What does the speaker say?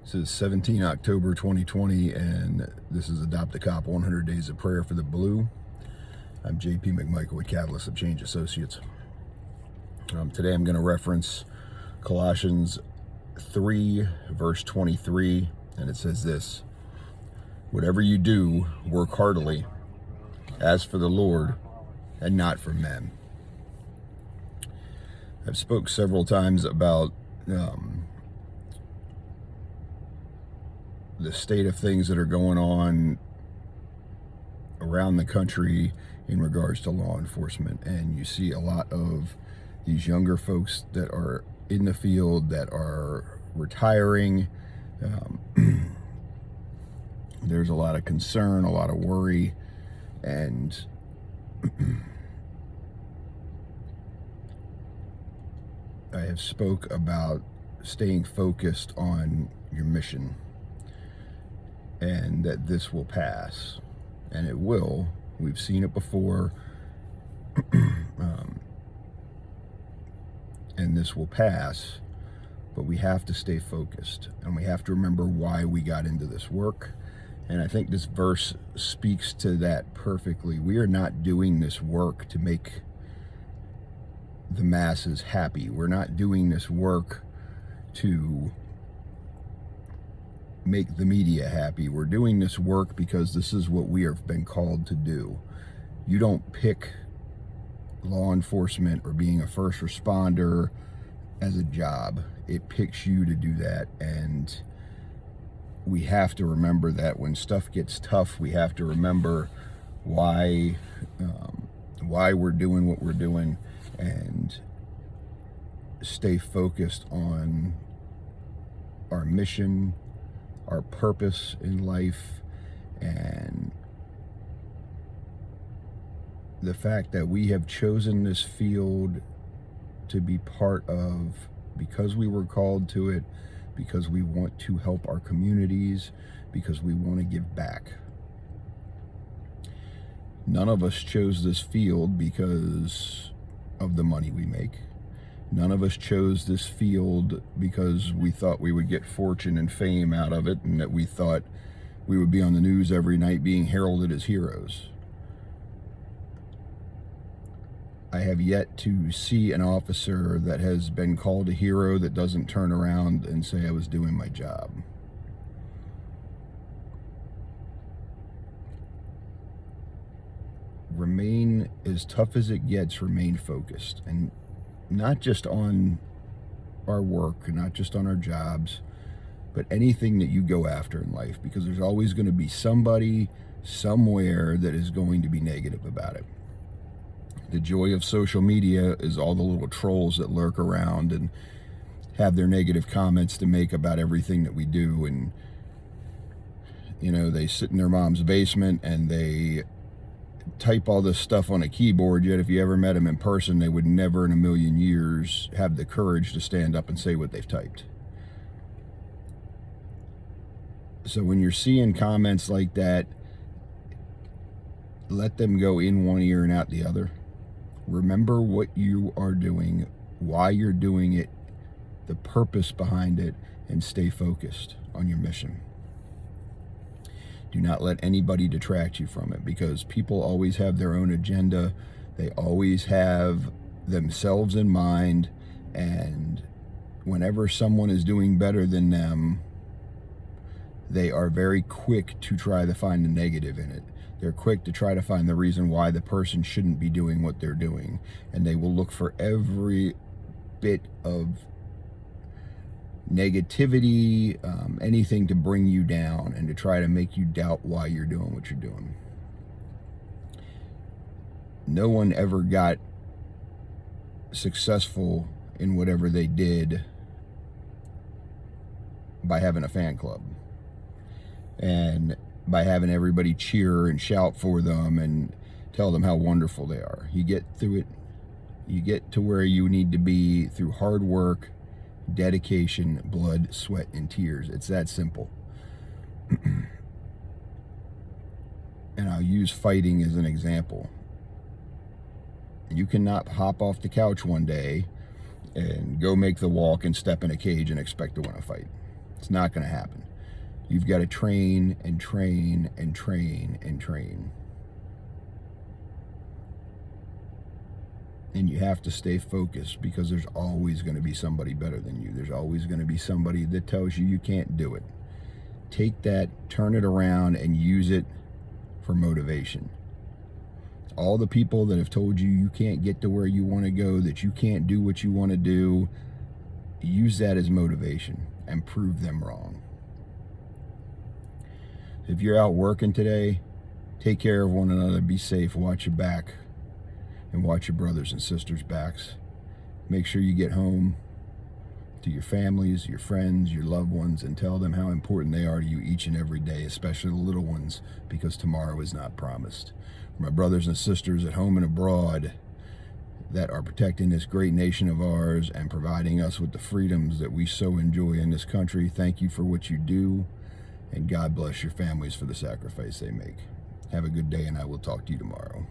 This is 17 October 2020, and this is Adopt a Cop 100 Days of Prayer for the Blue. I'm JP McMichael with Catalyst of Change Associates. Today I'm going to reference Colossians 3, verse 23, and it says this: "Whatever you do, work heartily, as for the Lord and not for men." I've spoke several times about the state of things that are going on around the country in regards to law enforcement, and you see a lot of these younger folks that are in the field that are retiring. There's a lot of concern, a lot of worry, and I have spoke about staying focused on your mission, and that this will pass, and it will. We've seen it before, and this will pass, but we have to stay focused, and we have to remember why we got into this work. And I think this verse speaks to that perfectly. We are not doing this work to make the masses happy. We're not doing this work to make the media happy. We're doing this work because this is what we have been called to do. You don't pick law enforcement or being a first responder as a job. It picks you to do that, and we have to remember that when stuff gets tough, we have to remember why we're doing what we're doing, and stay focused on our mission, our purpose in life, and the fact that we have chosen this field to be part of because we were called to it, because we want to help our communities, because we want to give back. None of us chose this field because of the money we make. None of us chose this field because we thought we would get fortune and fame out of it, and that we thought we would be on the news every night being heralded as heroes. I have yet to see an officer that has been called a hero that doesn't turn around and say, "I was doing my job." Remain, as tough as it gets, remain focused, and not just on our work, not just on our jobs, but anything that you go after in life, because there's always going to be somebody somewhere that is going to be negative about it. The joy of social media is all the little trolls that lurk around and have their negative comments to make about everything that we do. And, you know, they sit in their mom's basement and they type all this stuff on a keyboard, yet if you ever met them in person, they would never in a million years have the courage to stand up and say what they've typed. So when you're seeing comments like that, let them go in one ear and out the other. Remember what you are doing, why you're doing it, the purpose behind it, and stay focused on your mission. Do not let anybody detract you from it, because people always have their own agenda. They always have themselves in mind, and whenever someone is doing better than them, they are very quick to try to find the negative in it. They're quick to try to find the reason why the person shouldn't be doing what they're doing, and they will look for every bit of negativity, anything to bring you down and to try to make you doubt why you're doing what you're doing. No one ever got successful in whatever they did by having a fan club and by having everybody cheer and shout for them and tell them how wonderful they are. You get through it, you get to where you need to be through hard work, dedication, blood, sweat, and tears. It's that simple. And I'll use fighting as an example. You cannot hop off the couch one day and go make the walk and step in a cage and expect to win a fight. It's not going to happen. You've got to train and train and train and train. And you have to stay focused, because there's always going to be somebody better than you. There's always going to be somebody that tells you you can't do it. Take that, turn it around, and use it for motivation. All the people that have told you you can't get to where you want to go, that you can't do what you want to do, use that as motivation and prove them wrong. If you're out working today, take care of one another, be safe, watch your back, and watch your brothers and sisters' backs. Make sure you get home to your families, your friends, your loved ones, and tell them how important they are to you each and every day, especially the little ones, because tomorrow is not promised. For my brothers and sisters at home and abroad that are protecting this great nation of ours and providing us with the freedoms that we so enjoy in this country, thank you for what you do, and God bless your families for the sacrifice they make. Have a good day, and I will talk to you tomorrow.